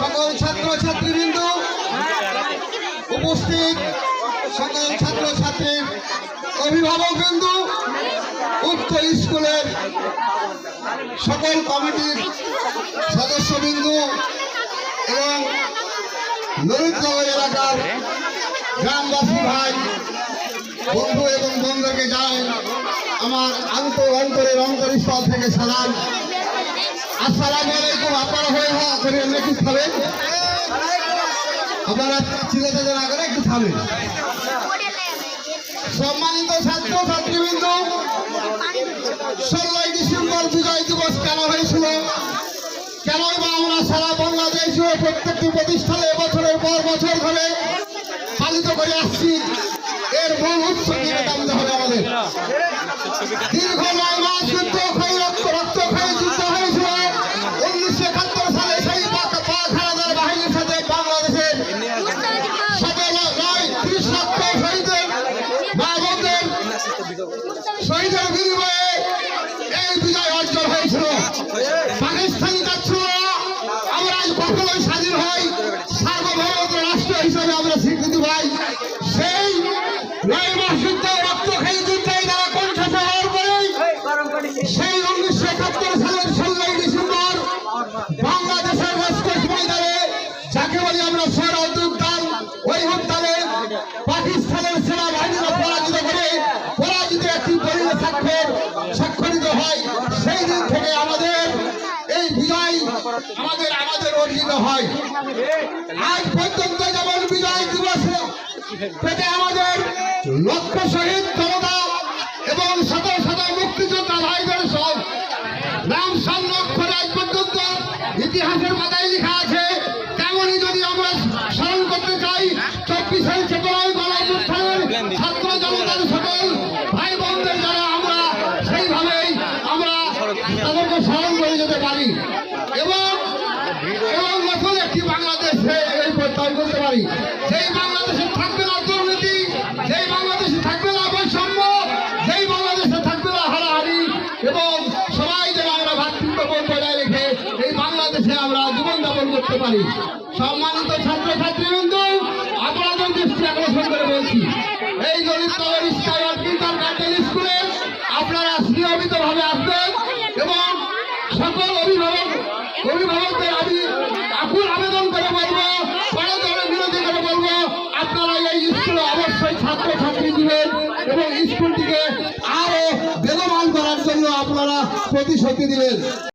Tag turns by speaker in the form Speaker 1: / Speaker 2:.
Speaker 1: সকল ছাত্র ছাত্রীবৃন্দ উপস্থিত, সকল ছাত্র ছাত্রীর অভিভাবকবৃন্দ, উক্ত স্কুলের সকল কমিটির সদস্যবৃন্দ এবং ললিতনগর এলাকার গ্রামবাসী ভাই বন্ধু এবং বন্ধুকে জানাই আমার অন্তরের অন্তরস্থল থেকে সালাম। আসসালামু আলাইকুম। আপনারা হয়ে করে একটু খাবেন, আপনারা চিলেতে না করে একটু খাবেন। সম্মানিত ছাত্র ছাত্রীবৃন্দ, 16ই ডিসেম্বর বিজয় দিবস কেন হয়েছিল, কেন বা আমরা সারা বাংলাদেশ প্রত্যেকটি প্রতিষ্ঠানে এবছরের পর বছর ধরে পালিত করে আসছি, এর মূল উৎস নিয়ে জানতে হবে আমাদের। দীর্ঘ 9 মাস যুদ্ধ হয়ে রক্ত হয়ে যুদ্ধ হয়েছিল 1971 সালে সেই পাক হানাদার বাহিনীর সাথে বাংলাদেশের 30 লক্ষ শহীদের মা বোনদের শহীদের বিনিময়ে এই বিজয় অর্জন হয়েছিল। পাকিস্তানি যাচ্ছিলরা আমরা আজ কখনোই স্বাধীন হই, সার্বভৌমত্ব রাষ্ট্র হিসেবে আমরা স্বীকৃতি পাই। সেই 9 মাস যুদ্ধ রক্ত খেয়ে যুদ্ধে তারা কণ্ঠাসা হওয়ার পরেই সেই 1971 সালের 16ই ডিসেম্বর বাংলাদেশের রাজকোষ ময়দানে, যাকে বলি আমরা সোহরাওয়ার্দী উদ্যান, ওই উদ্যানে পাকিস্তানের সেনাবাহিনীরা পরাজিত করে পরাজিত একটি দলিল স্বাক্ষরিত হয়। সেই দিন থেকে আমাদের এই বিজয় আমাদের অর্জিত হয়। আজ পর্যন্ত যেমন বিজয় দিবসে পেটে আমাদের লক্ষ শহীদ জনতা এবং শত শত মুক্তিযোদ্ধা ভাইদের সব নাম সংরক্ষণ আজ পর্যন্ত ইতিহাসের পাতায় লেখা আছে, তেমনই যদি আমরা স্মরণ করতে চাই 24 চেতনায় গণঅভ্যুত্থানের ছাত্র জনতার সকল ভাই বোনদের যারা আমরা সেইভাবেই আমরা তাদেরকে স্মরণ করে যেতে পারি এবং নতুন একটি বাংলাদেশে এই প্রত্যয় করতে পারি। সেই বাংলাদেশে থাকবে না দুর্নীতি, সেই বাংলাদেশে থাকবে না বৈষম্য, সেই বাংলাদেশে থাকবে না হারাহারি এবং সবাই যেন আমরা ভ্রাতৃত্ববোধ বজায় রেখে এই বাংলাদেশে আমরা জীবনযাপন করতে পারি। সম্মানিত ছাত্র ছাত্রীবৃন্দ, আপনাদের দৃষ্টি আকর্ষণ করে বলছি, এই ললিতনগর স্কাইওয়াক কিন্ডারগার্টেন স্কুলে আপনারা নিয়মিতভাবে আসবেন এবং সকল অভিভাবকদের আমি আকুল আবেদন করে বলবো, পড়াশোনার বিরোধী করে বলবো, আপনারা এই স্কুলে অবশ্যই ছাত্র ছাত্রী দিবেন এবং স্কুলটিকে আরো বেগবান করার জন্য আপনারা প্রতিশ্রুতি দিবেন।